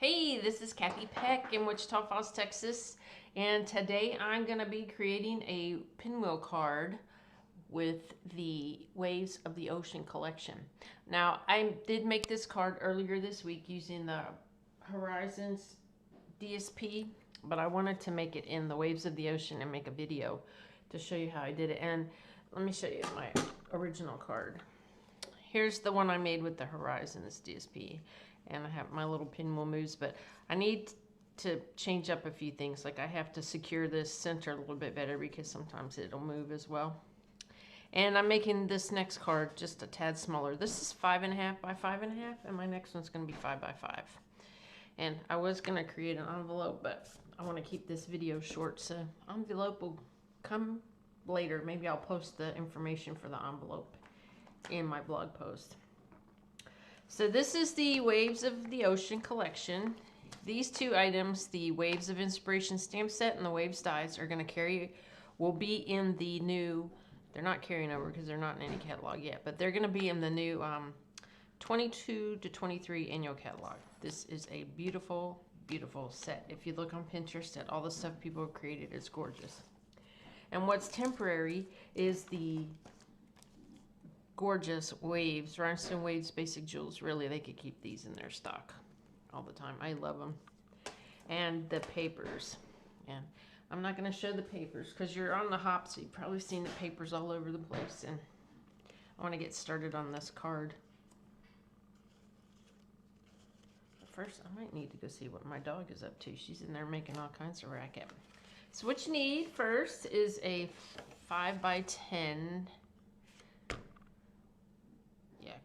Hey, this is Kathy Peck in Wichita Falls, Texas, and today I'm going to be creating a pinwheel card with the Waves of the Ocean collection. Now, I did make this card earlier this week using the Horizons DSP, but I wanted to make it in the Waves of the Ocean and make a video to show you how I did it. And let me show you my original card. Here's the one I made with the Horizons DSP. And I have my little pinwheel moves, but I need to change up a few things. Like I have to secure this center a little bit better because sometimes it'll move as well. And I'm making this next card just a tad smaller. This is 5.5 by 5.5, and my next one's going to be 5 by 5. And I was going to create an envelope, but I want to keep this video short, so envelope will come later. Maybe I'll post the information for the envelope in my blog post. So this is the Waves of the Ocean collection. These two items, the Waves of Inspiration stamp set and the Waves dies, will be in the new, they're not carrying over because they're not in any catalog yet, but they're going to be in the new 22 to 23 annual catalog. This is a beautiful, beautiful set. If you look on Pinterest at all the stuff people have created, it's gorgeous. And what's temporary is the gorgeous Waves, Rhinestone Waves Basic Jewels. Really, they could keep these in their stock all the time. I love them. And the papers. And I'm not going to show the papers because you're on the hop, so you've probably seen the papers all over the place. And I want to get started on this card. But first, I might need to go see what my dog is up to. She's in there making all kinds of racket. So what you need first is a 5 by 10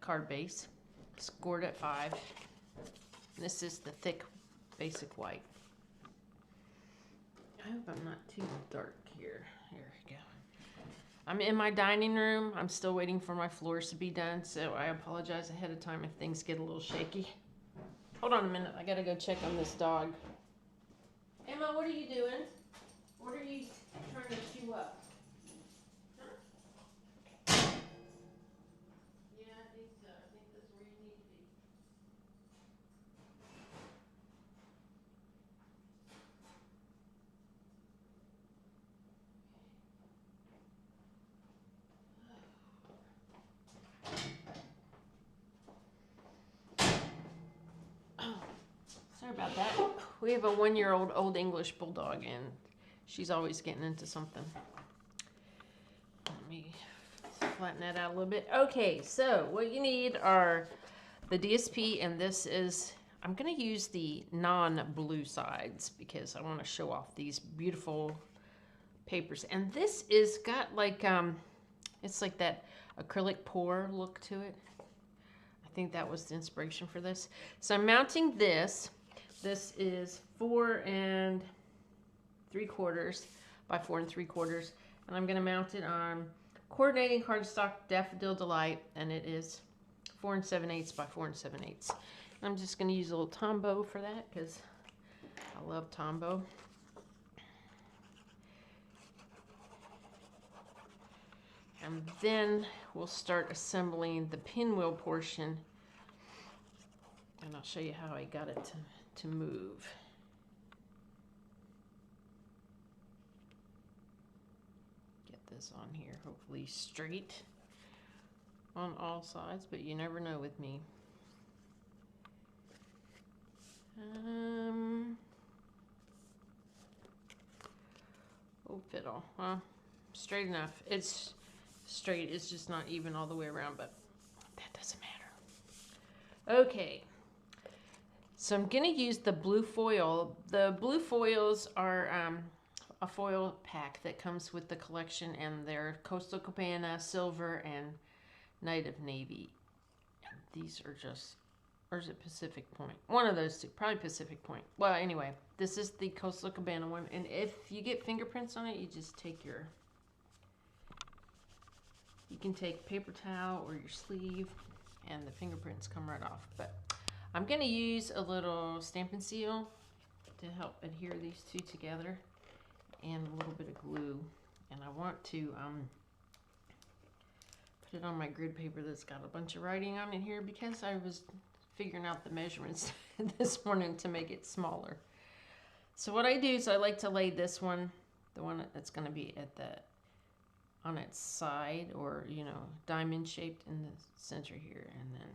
card base, scored at 5. This is the thick basic white. I hope I'm not too dark here. Here we go. I'm in my dining room. I'm still waiting for my floors to be done, so I apologize ahead of time if things get a little shaky. Hold on a minute. I gotta go check on this dog. Emma, what are you doing? What are you trying to chew up? Sorry about that. We have a 1-year-old Old English Bulldog, and she's always getting into something. Let me flatten that out a little bit. Okay, so what you need are the DSP, and this is, I'm going to use the non-blue sides because I want to show off these beautiful papers. And this is got like, it's like that acrylic pour look to it. I think that was the inspiration for this. So I'm mounting this. This is 4 3/4 by 4 3/4, and I'm going to mount it on coordinating cardstock Daffodil Delight, and it is 4 7/8 by 4 7/8. I'm just going to use a little Tombow for that because I love Tombow. And then we'll start assembling the pinwheel portion, and I'll show you how I got it to move. Get this on here, hopefully straight on all sides, but you never know with me. Oh, fiddle. Well, straight enough. It's straight. It's just not even all the way around, but that doesn't matter. Okay. So I'm going to use the blue foil. The blue foils are a foil pack that comes with the collection, and they're Coastal Cabana, Silver, and Night of Navy. And these are just, or is it Pacific Point? One of those two, probably Pacific Point. Well, anyway, this is the Coastal Cabana one, and if you get fingerprints on it, you just take you can take paper towel or your sleeve, and the fingerprints come right off. But I'm going to use a little Stampin' Seal to help adhere these two together, and a little bit of glue. And I want to put it on my grid paper that's got a bunch of writing on it here because I was figuring out the measurements this morning to make it smaller. So what I do is I like to lay this one, the one that's going to be at the on its side, or you know, diamond shaped in the center here, and then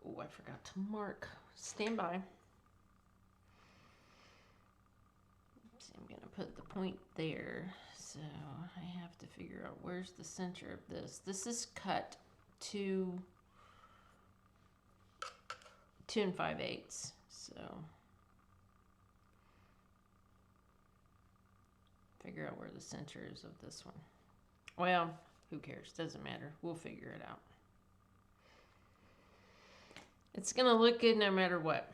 oh, I forgot to mark. Stand by. So I'm going to put the point there. So I have to figure out where's the center of this. This is cut to 2 5/8. So figure out where the center is of this one. Well, who cares? Doesn't matter. We'll figure it out. It's going to look good no matter what.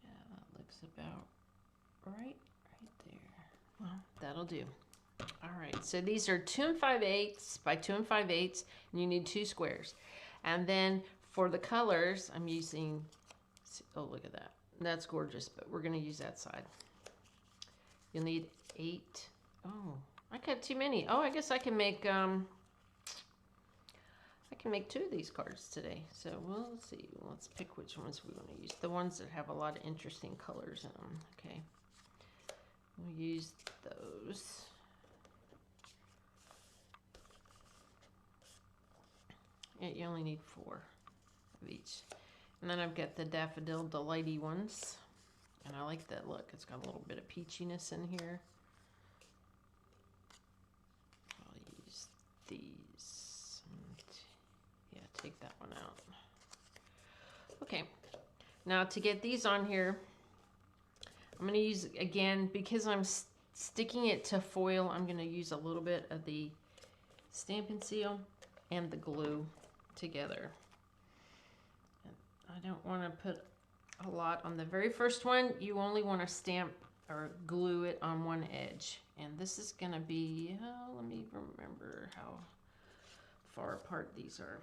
Yeah, that looks about right there. Well, that'll do. All right, so these are 2 5/8 by 2 5/8, and you need 2 squares. And then for the colors, I'm using, oh, look at that. That's gorgeous, but we're going to use that side. You'll need 8. Oh, I got too many. Oh, I guess I can make 2 of these cards today. So we'll see. Let's pick which ones we want to use. The ones that have a lot of interesting colors in them. Okay. We'll use those. Yeah, you only need 4 of each. And then I've got the Daffodil Delighty ones. And I like that look. It's got a little bit of peachiness in here. I'll use these. Yeah, take that one out. Okay. Now to get these on here, I'm going to use, again, because I'm sticking it to foil, I'm going to use a little bit of the Stampin' Seal and the glue together. And I don't want to put a lot on the very first one. You only want to stamp or glue it on one edge. And this is going to be, let me remember how far apart these are.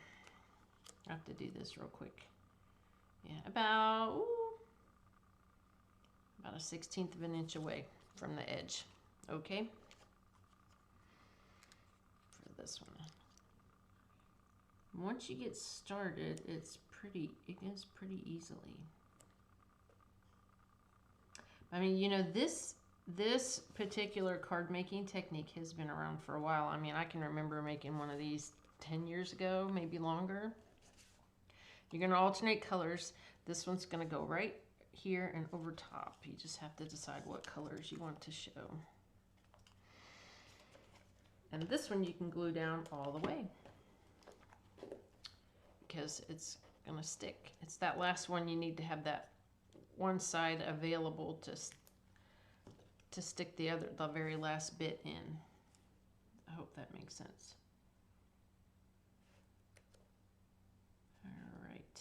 I have to do this real quick. Yeah, about a 1/16 of an inch away from the edge. Okay. For this one. Once you get started, it goes pretty easily. I mean, you know, this particular card making technique has been around for a while. I mean, I can remember making one of these 10 years ago, maybe longer. You're going to alternate colors. This one's going to go right here and over top. You just have to decide what colors you want to show. And this one you can glue down all the way, because it's going to stick. It's that last one you need to have that one side available to stick the very last bit in. I hope that makes sense. All right.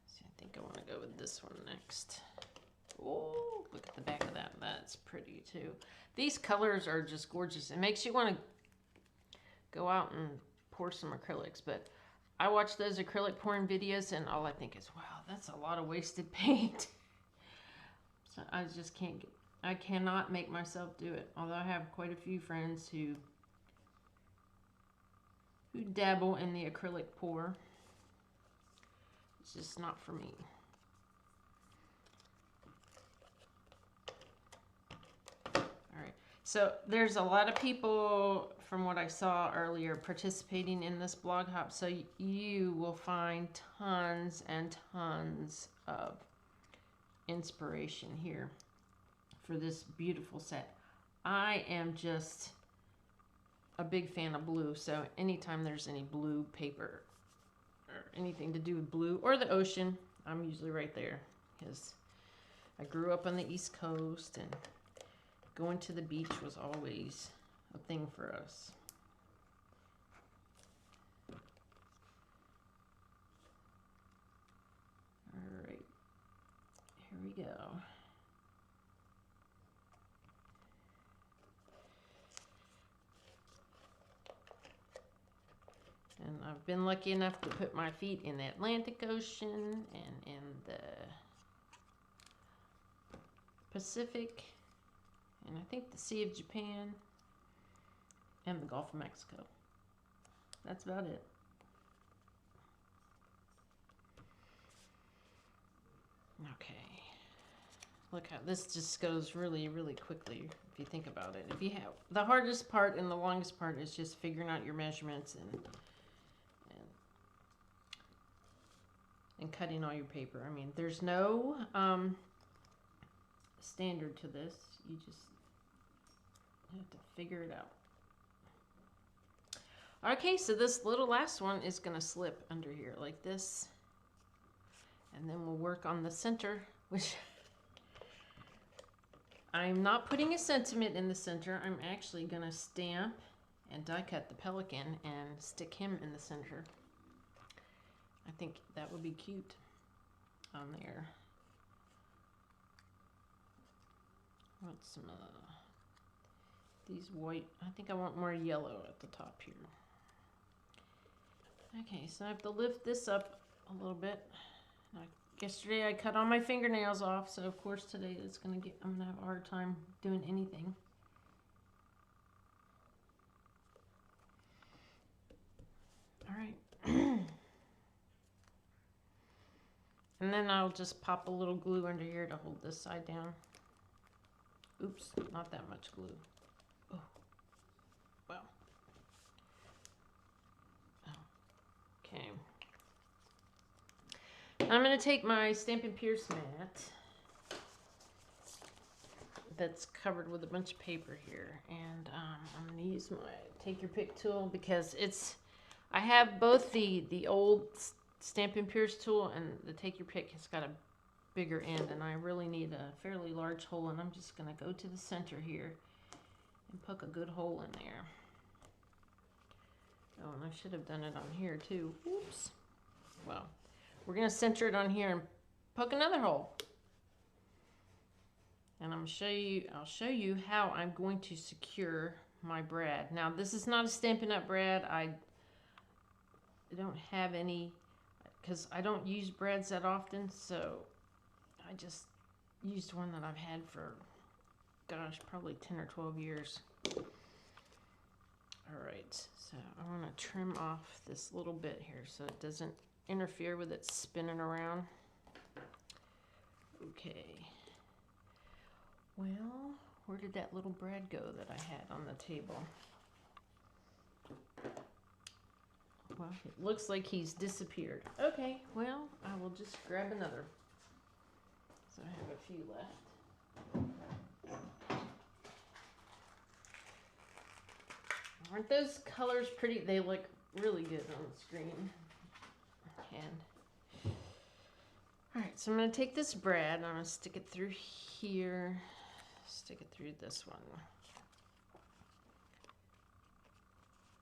See, I think I want to go with this one next. Oh, look at the back of that. That's pretty too. These colors are just gorgeous. It makes you want to go out and pour some acrylics, but I watch those acrylic pouring videos and all I think is, wow, that's a lot of wasted paint. So I just can't I cannot make myself do it. Although I have quite a few friends who dabble in the acrylic pour. It's just not for me. So there's a lot of people, from what I saw earlier, participating in this blog hop. So you will find tons and tons of inspiration here for this beautiful set. I am just a big fan of blue. So anytime there's any blue paper or anything to do with blue or the ocean, I'm usually right there, because I grew up on the East Coast and going to the beach was always a thing for us. All right, here we go. And I've been lucky enough to put my feet in the Atlantic Ocean and in the Pacific. think the Sea of Japan and the Gulf of Mexico. That's about it. Okay. Look how this just goes really, really quickly if you think about it. If you have the hardest part and the longest part is just figuring out your measurements and cutting all your paper. I mean, there's no standard to this. You just have to figure it out. Okay, so this little last one is going to slip under here like this. And then we'll work on the center, which I'm not putting a sentiment in the center. I'm actually going to stamp and die cut the pelican and stick him in the center. I think that would be cute on there. I want some these white. I think I want more yellow at the top here. Okay, so I have to lift this up a little bit. Yesterday I cut all my fingernails off, so of course today I'm gonna have a hard time doing anything. All right. And then I'll just pop a little glue under here to hold this side down. Oops, not that much glue. Oh, well. Okay. I'm going to take my Stampin' Pierce mat that's covered with a bunch of paper here, and I'm going to use my Take Your Pick tool because I have both the old Stampin' Pierce tool and the Take Your Pick has got a bigger end, and I really need a fairly large hole, and I'm just going to go to the center here and poke a good hole in there. Oh, and I should have done it on here too. Oops. Well, we're going to center it on here and poke another hole. And I'll show you how I'm going to secure my brad. Now, this is not a Stampin' Up brad. I don't have any because I don't use brads that often, so I just used one that I've had for, gosh, probably 10 or 12 years. All right, so I want to trim off this little bit here so it doesn't interfere with it spinning around. Okay. Well, where did that little brad go that I had on the table? Well, it looks like he's disappeared. Okay, well, I will just grab another. So I have a few left. Aren't those colors pretty? They look really good on the screen. And all right, so I'm going to take this brad and I'm going to stick it through here. Stick it through this one.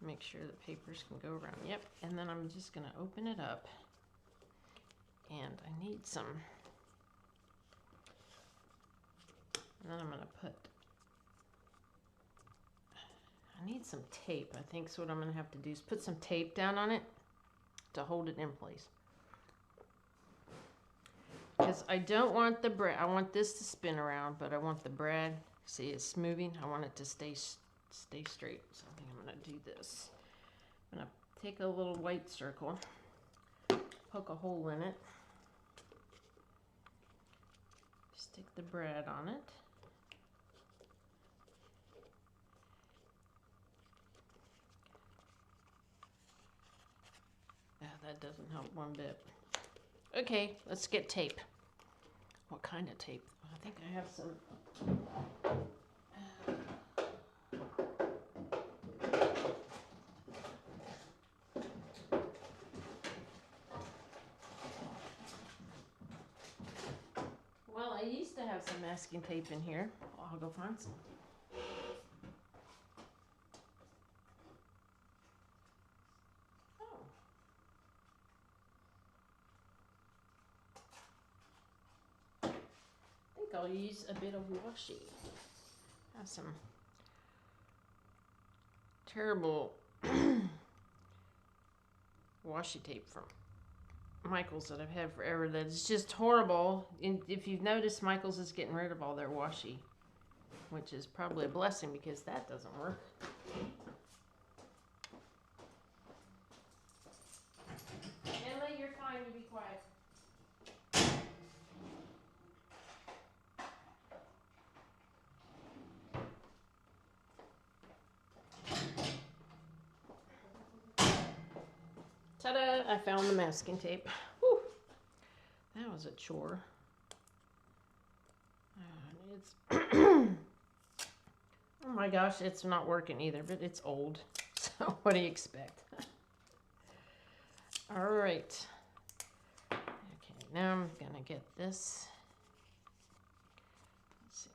Make sure the papers can go around. Yep, and then I'm just going to open it up. And I need some. And then I'm going to I need some tape. I think so what I'm going to have to do is put some tape down on it to hold it in place. Because I don't want the brad, I want this to spin around, but I want the brad, see it's moving, I want it to stay straight. So I think I'm going to do this. I'm going to take a little white circle, poke a hole in it, stick the brad on it. That doesn't help one bit. Okay, let's get tape. What kind of tape? I think I have some. Well, I used to have some masking tape in here. I'll go find some. I'll use a bit of washi. I have some terrible washi tape from Michaels that I've had forever that is just horrible. And if you've noticed, Michaels is getting rid of all their washi. which is probably a blessing because that doesn't work. Emma, you're fine, you be quiet. Ta-da! I found the masking tape. Whew. That was a chore. It's oh my gosh, it's not working either, but it's old. So what do you expect? All right. Okay, now I'm gonna get this. Let's see.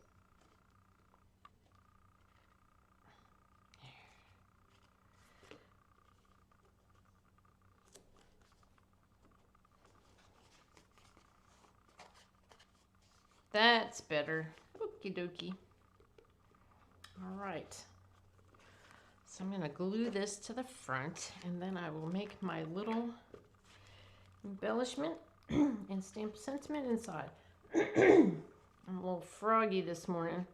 That's better. Okie dokie. All right. So I'm going to glue this to the front, and then I will make my little embellishment and stamp sentiment inside. I'm a little froggy this morning.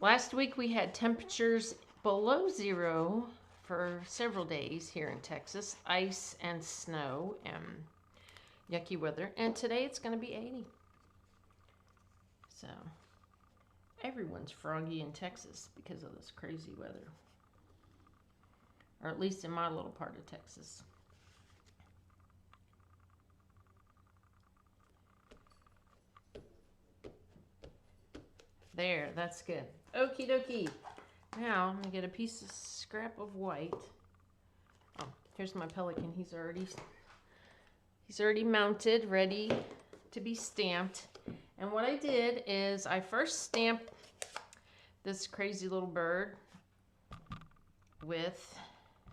Last week we had temperatures below 0 for several days here in Texas. Ice and snow and yucky weather. And today it's going to be 80. So everyone's froggy in Texas because of this crazy weather. Or at least in my little part of Texas. There, that's good. Okie dokie. Now I'm gonna get a piece of scrap of white. Oh, here's my pelican. He's already mounted, ready to be stamped. And what I did is I first stamped this crazy little bird with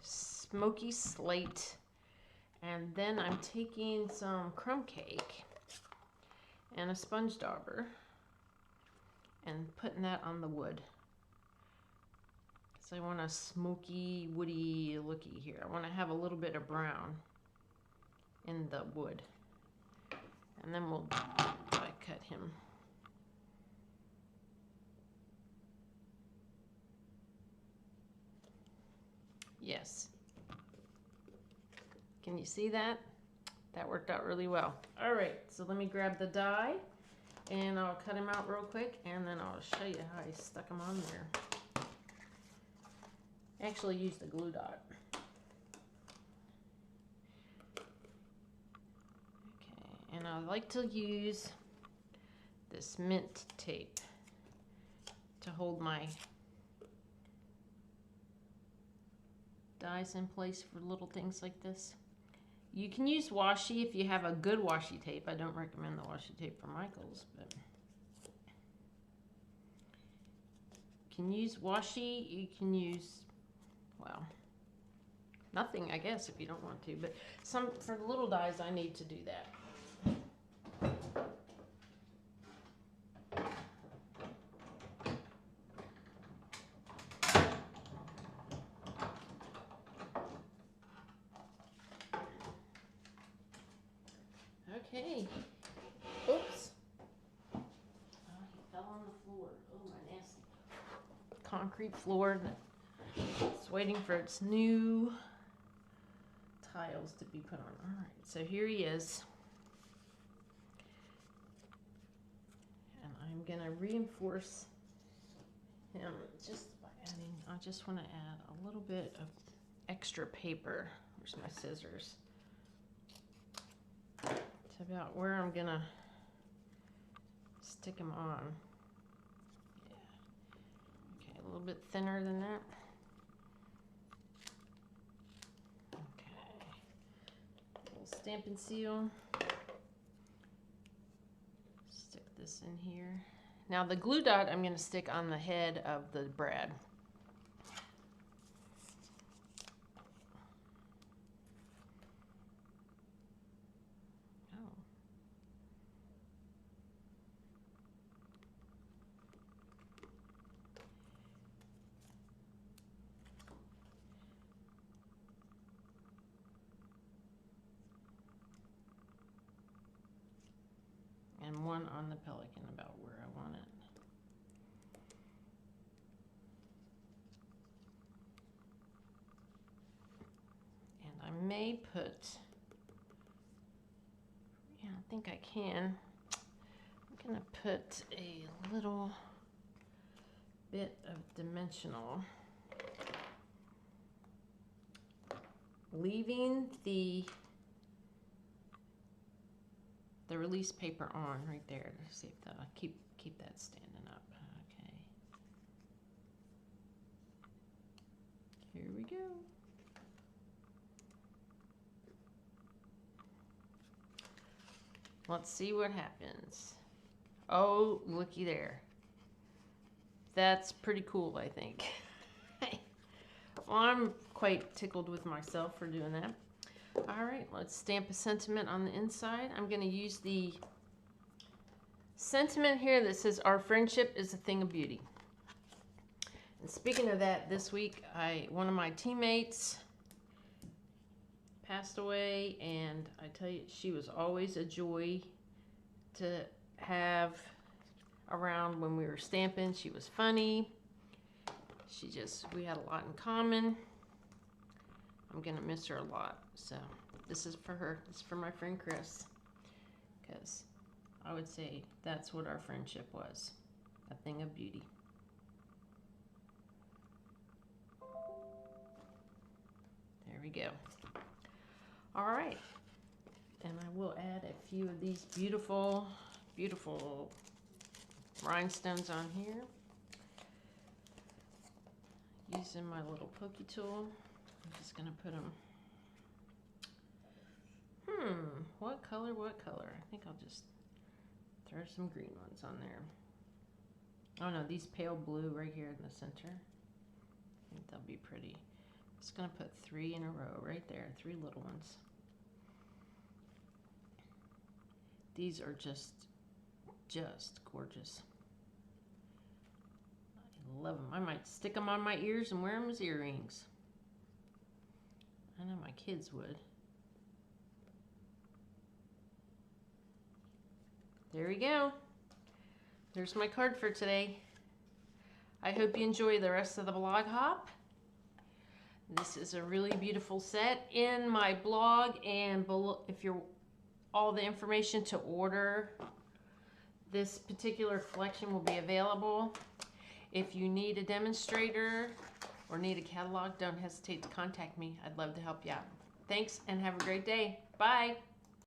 smoky slate, and then I'm taking some crumb cake and a sponge dauber and putting that on the wood. So I want a smoky, woody looky here. I want to have a little bit of brown in the wood, and then we'll cut him. Yes. Can you see that? That worked out really well. All right, so let me grab the die and I'll cut him out real quick, and then I'll show you how I stuck him on there. Actually used the glue dot. Okay, and I like to use this mint tape to hold my dies in place for little things like this. You can use washi if you have a good washi tape. I don't recommend the washi tape for Michael's, but you can use washi. You can use, well, nothing, I guess, if you don't want to. But for the little dies, I need to do that. Okay. Oops. Oh, he fell on the floor. Oh, my nasty. Concrete floor that's waiting for its new tiles to be put on. All right, so here he is. And I'm going to reinforce him just by adding, I just want to add a little bit of extra paper. Where's my scissors? It's about where I'm gonna stick them on. Yeah. Okay, a little bit thinner than that. Okay. A little Stampin' Seal. Stick this in here. Now the glue dot I'm gonna stick on the head of the brad. And one on the pelican about where I want it. may put, yeah, I think I can. I'm gonna put a little bit of dimensional, leaving the release paper on right there to see if that'll keep that standing up. Okay. Here we go. Let's see what happens. Oh, looky there. That's pretty cool, I think. Well, I'm quite tickled with myself for doing that. All right, let's stamp a sentiment on the inside. I'm going to use the sentiment here that says, "Our friendship is a thing of beauty." And speaking of that, this week, one of my teammates passed away, and I tell you, she was always a joy to have around when we were stamping. She was funny. We had a lot in common. I'm gonna miss her a lot. So this is for her. This is for my friend Chris, because I would say that's what our friendship was, a thing of beauty. There we go. All right, and I will add a few of these beautiful, beautiful rhinestones on here. Using my little pokey tool, I'm just gonna put them. What color? What color? I think I'll just throw some green ones on there. Oh no, these pale blue right here in the center. I think they'll be pretty. I'm just gonna put 3 in a row right there, 3 little ones. These are just gorgeous. I love them. I might stick them on my ears and wear them as earrings. I know my kids would. There we go. There's my card for today. I hope you enjoy the rest of the blog hop. This is a really beautiful set. In my blog and below, if you're all the information to order this particular collection will be available. If you need a demonstrator or need a catalog, don't hesitate to contact me. I'd love to help you out. Thanks and have a great day. Bye.